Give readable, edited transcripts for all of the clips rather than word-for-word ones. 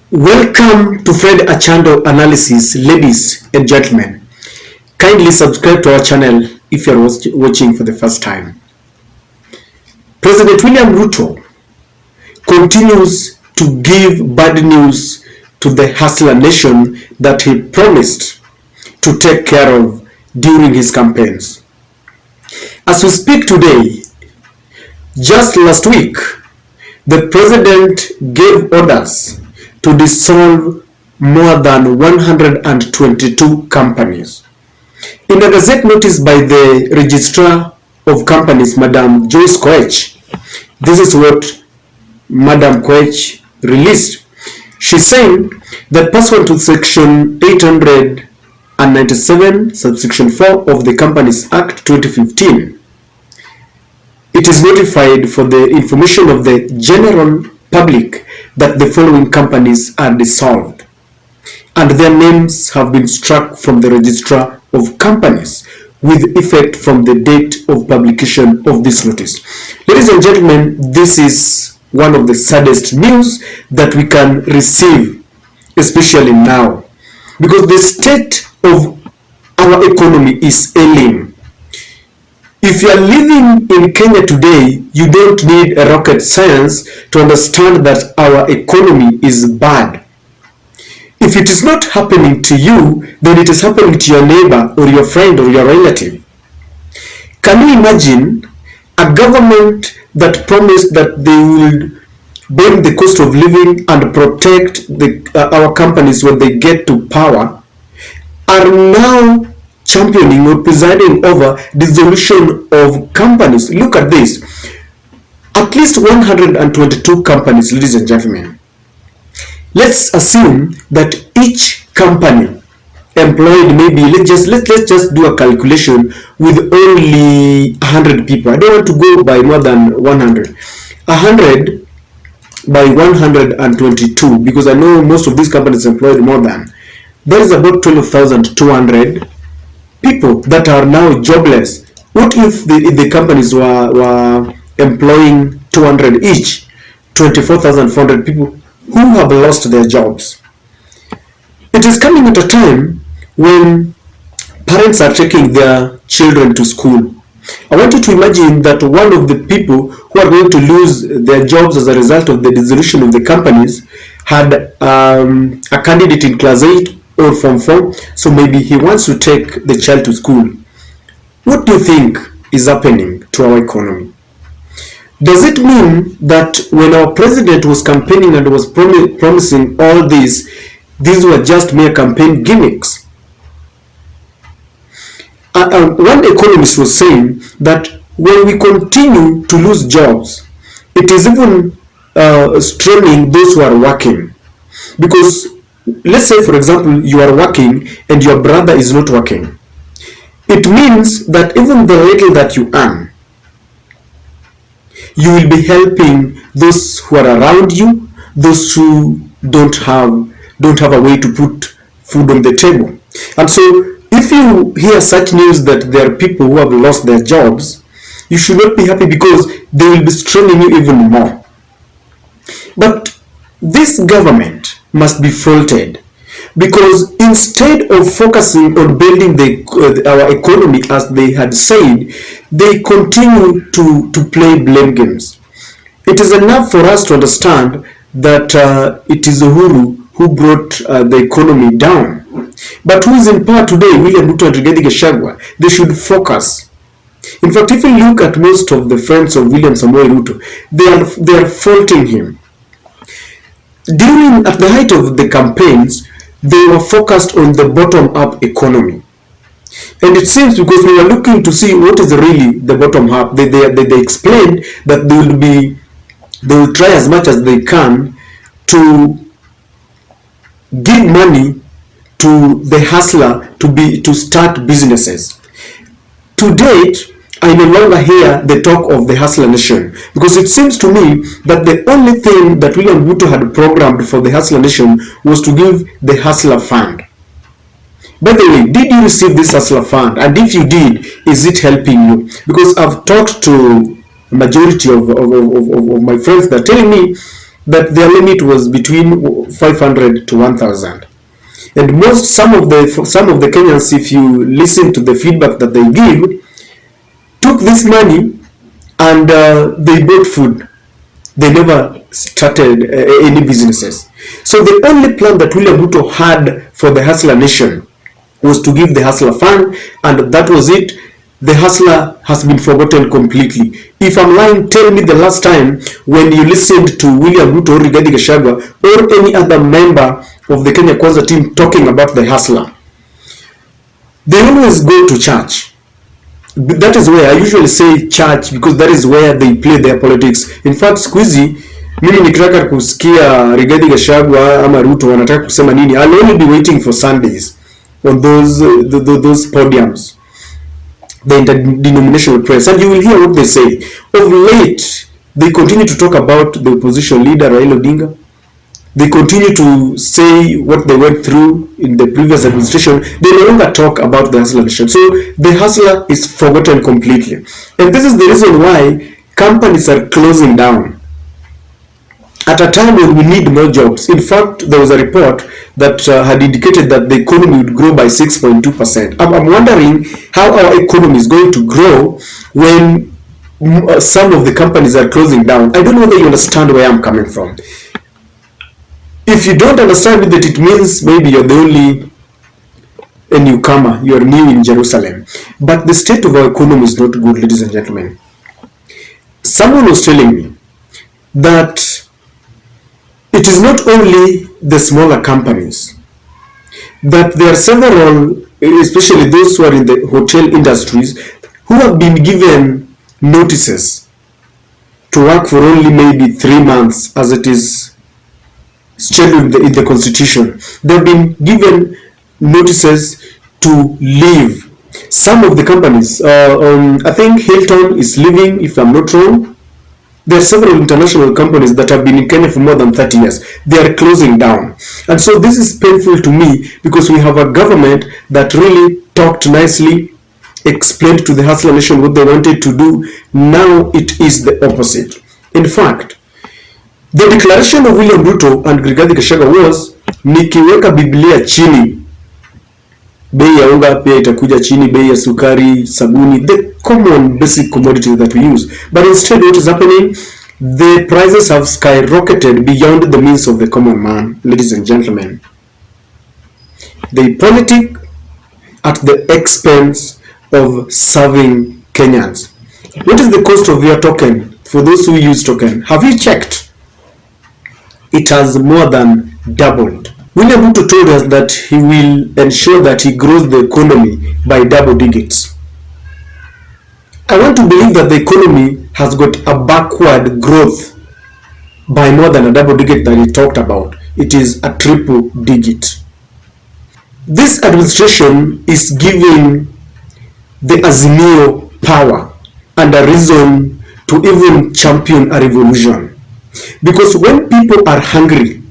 Welcome to Fred Achando Analysis, ladies and gentlemen. Kindly subscribe to our channel if you are watching for the first time. President William Ruto continues to give bad news to the hustler nation that he promised to take care of during his campaigns. As we speak today, just last week, the president gave orders to dissolve more than 122 companies. In a gazette notice by the Registrar of Companies, Madam Joyce Koech, this is what Madam Koech released. She's saying that pursuant to Section 897, subsection 4 of the Companies Act 2015, it is notified for the information of the general public that the following companies are dissolved and their names have been struck from the Registrar of Companies with effect from the date of publication of this notice. Ladies and gentlemen, this is one of the saddest news that we can receive, especially now, because the state of our economy is ailing. If you are living in Kenya today, you don't need a rocket science to understand that our economy is bad. If it is not happening to you, then it is happening to your neighbor or your friend or your relative. Can you imagine a government that promised that they will bring the cost of living and protect our companies when they get to power, are now championing or presiding over dissolution of companies? Look at this. At least 122 companies, ladies and gentlemen. Let's assume that each company employed maybe, let's just do a calculation with only 100 people. I don't want to go by more than 100. 100 by 122, because I know most of these companies employed more than. There is about 12,200 people that are now jobless. What if the companies were employing 200 each? 24,400 people who have lost their jobs. It is coming at a time when parents are taking their children to school. I want you to imagine that one of the people who are going to lose their jobs as a result of the dissolution of the companies had a candidate in class 8 or form 4, so maybe he wants to take the child to school. What do you think is happening to our economy? Does it mean that when our president was campaigning and was promising all these were just mere campaign gimmicks? One economist was saying that when we continue to lose jobs, it is even straining those who are working. Because let's say, for example, you are working and your brother is not working. It means that even the little that you earn, you will be helping those who are around you, those who don't have a way to put food on the table. And so if you hear such news that there are people who have lost their jobs, you should not be happy, because they will be straining you even more. But this government must be faulted, because instead of focusing on building our economy as they had said, they continue to play blame games. It is enough for us to understand that it is Uhuru who brought the economy down. But who is in power today? William Ruto and Rigathi Gachagua. They should focus. In fact, if you look at most of the friends of William Samoei Ruto, they are faulting him. At the height of the campaigns, they were focused on the bottom-up economy. And it seems, because we were looking to see what is really the bottom-up, they explained that they will try as much as they can to give money to the hustler to start businesses. To date, I no longer hear the talk of the hustler nation, because it seems to me that the only thing that William Ruto had programmed for the hustler nation was to give the hustler fund. By the way, did you receive this hustler fund? And if you did, is it helping you? Because I've talked to a majority of my friends that are telling me that their limit was between 500 to 1,000. And some of the Kenyans, if you listen to the feedback that they give, took this money and they bought food. They never started any businesses. So the only plan that William Ruto had for the Hustler Nation was to give the Hustler Fund, and that was it. The Hustler has been forgotten completely. If I'm lying, tell me the last time when you listened to William Ruto or Rigathi Gachagua or any other member of the Kenya Kwanza team talking about the Hustler. They always go to church. That is where I usually say church, because that is where they play their politics. In fact, siku hizi mimi nikitaka kusikia Rigathi Gachagua ama Ruto wanataka kusema nini, I'll only be waiting for Sundays on those podiums, the interdenominational press, and you will hear what they say. Of late, they continue to talk about the opposition leader Raila Odinga. They continue to say what they went through in the previous administration. They no longer talk about the Hustler Nation. So the Hustler is forgotten completely. And this is the reason why companies are closing down at a time when we need more jobs. In fact, there was a report that had indicated that the economy would grow by 6.2%. I'm wondering how our economy is going to grow when some of the companies are closing down. I don't know whether you understand where I'm coming from. If you don't understand it, that it means maybe you're the only a newcomer, you're new in Jerusalem. But the state of our economy is not good, ladies and gentlemen. Someone was telling me that it is not only the smaller companies, that there are several, especially those who are in the hotel industries, who have been given notices to work for only maybe 3 months, as it is scheduled in the constitution. They've been given notices to leave. Some of the companies, I think Hilton is leaving, if I'm not wrong. There are several international companies that have been in Kenya for more than 30 years. They are closing down. And so this is painful to me, because we have a government that really talked nicely, explained to the Hustler Nation what they wanted to do. Now it is the opposite. In fact, the declaration of William Ruto and Rigathi Gachagua was, nikiweka Biblia chini, bei ya unga pia itakuja chini, bei ya sukari, sabuni, the common basic commodities that we use. But instead, what is happening? The prices have skyrocketed beyond the means of the common man, ladies and gentlemen. They politic at the expense of serving Kenyans. What is the cost of your token for those who use token? Have you checked? It has more than doubled. William Ruto told us that he will ensure that he grows the economy by double digits. I want to believe that the economy has got a backward growth by more than a double digit that he talked about. It is a triple digit. This administration is giving the Azimio power and a reason to even champion a revolution. Because when people are hungry,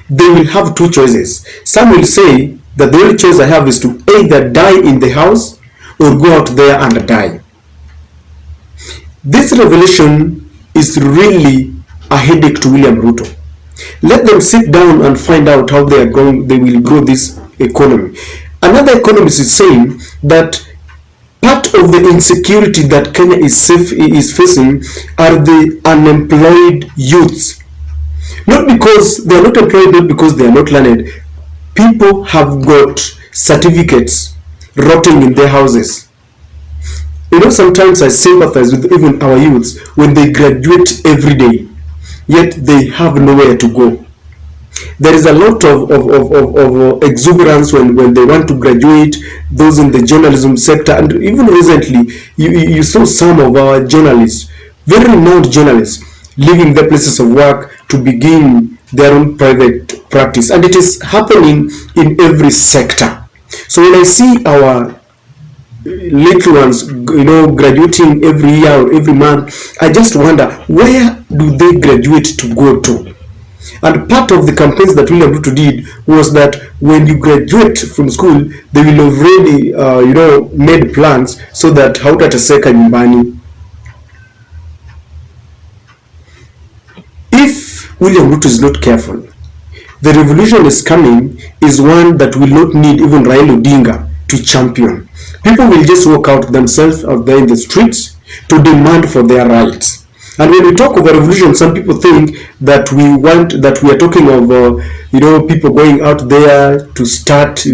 they will have two choices. Some will say that the only choice I have is to either die in the house or go out there and die. This revelation is really a headache to William Ruto. Let them sit down and find out how they will grow this economy. Another economist is saying that part of the insecurity that Kenya is facing are the unemployed youths. Not because they are not employed, not because they are not learned. People have got certificates rotting in their houses. You know, sometimes I sympathize with even our youths when they graduate every day, yet they have nowhere to go. There is a lot of exuberance when they want to graduate, those in the journalism sector, and even recently you saw some of our journalists, very renowned journalists, leaving their places of work to begin their own private practice, and it is happening in every sector. So when I see our little ones, you know, graduating every year or every month, I just wonder, where do they graduate to go to? And part of the campaigns that William Ruto did was that when you graduate from school, they will already, made plans so that hautateseka nyumbani. If William Ruto is not careful, the revolution is coming is one that will not need even Raila Odinga to champion. People will just walk out themselves out there in the streets to demand for their rights. And when we talk of a revolution, some people think that we are talking of, people going out there to start,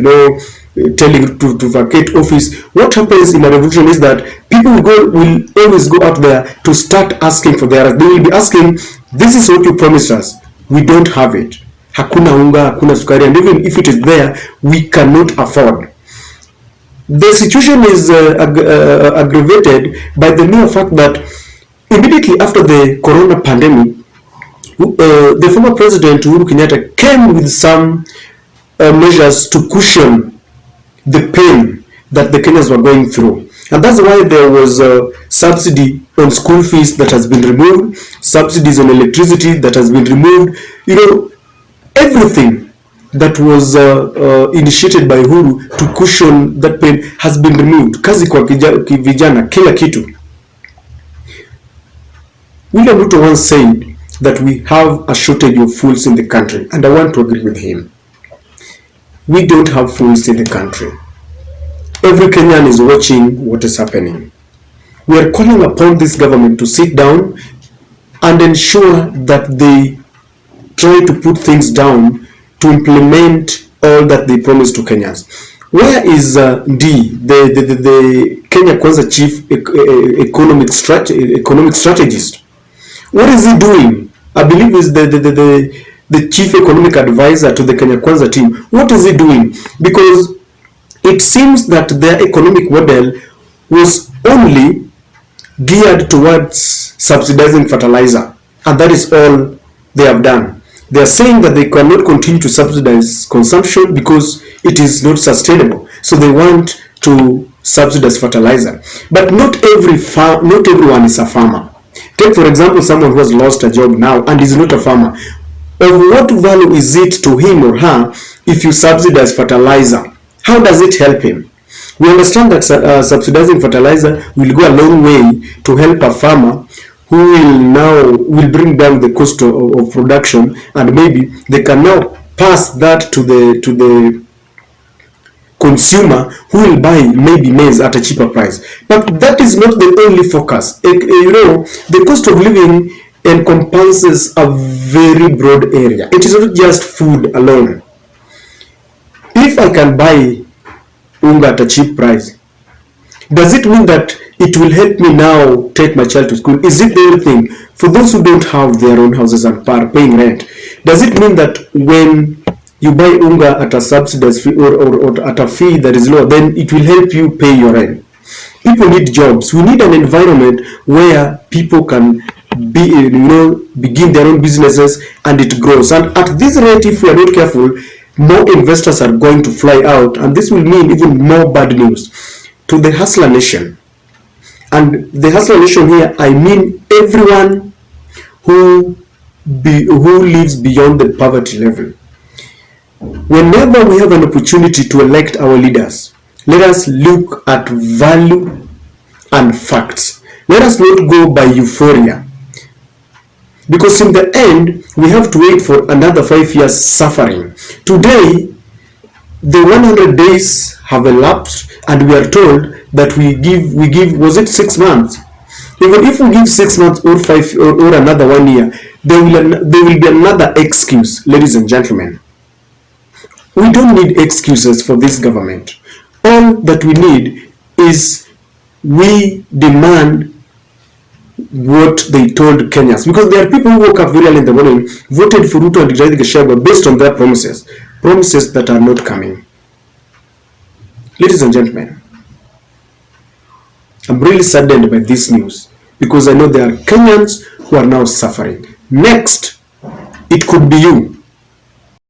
telling to vacate office. What happens in a revolution is that people will always go out there to start asking for their rights. They will be asking, this is what you promised us. We don't have it. Hakuna unga, hakuna sukari, and even if it is there, we cannot afford. The situation is aggravated by the mere fact that immediately after the corona pandemic, the former president Uhuru Kenyatta came with some measures to cushion the pain that the Kenyans were going through. And that's why there was a subsidy on school fees that has been removed, subsidies on electricity that has been removed, everything that was initiated by Uhuru to cushion that pain has been removed. Kazi kwa vijana, kila kitu. William Ruto once said that we have a shortage of fools in the country, and I want to agree with him. We don't have fools in the country. Every Kenyan is watching what is happening. We are calling upon this government to sit down and ensure that they try to put things down to implement all that they promise to Kenyans. Where is the Kenya Kwanza chief economic strategist? What is he doing? I believe is the chief economic advisor to the Kenya Kwanza team. What is he doing? Because it seems that their economic model was only geared towards subsidizing fertilizer, and that is all they have done. They are saying that they cannot continue to subsidize consumption because it is not sustainable. So they want to subsidize fertilizer. But not everyone is a farmer. Take for example someone who has lost a job now and is not a farmer. Of what value is it to him or her if you subsidize fertilizer? How does it help him? We understand that subsidizing fertilizer will go a long way to help a farmer who will bring down the cost of production, and maybe they can now pass that to the consumer who will buy maybe maize at a cheaper price. But that is not the only focus. The cost of living encompasses a very broad area. It is not just food alone. If I can buy unga at a cheap price, does it mean that it will help me now take my child to school? Is it the only thing? For those who don't have their own houses and are paying rent, does it mean that when you buy unga at a subsidized fee or at a fee that is low, then it will help you pay your rent? People need jobs. We need an environment where people can begin their own businesses and it grows. And at this rate, if we are not careful, more investors are going to fly out, and this will mean even more bad news to the hustler nation. And the hustler nation here, I mean everyone who lives beyond the poverty level. Whenever we have an opportunity to elect our leaders, let us look at value and facts. Let us not go by euphoria, because in the end we have to wait for another 5 years suffering. Today the 100 days have elapsed and we are told that we give was it 6 months? Even if we give 6 months or 5 or another 1 year, there will be another excuse. Ladies and gentlemen, we don't need excuses for this government. All that we need is we demand what they told Kenyans, because there are people who woke up very early in the morning, voted for Ruto and Rigathi Gachagua based on their promises that are not coming. Ladies and gentlemen, I'm really saddened by this news, because I know there are Kenyans who are now suffering. Next, it could be you.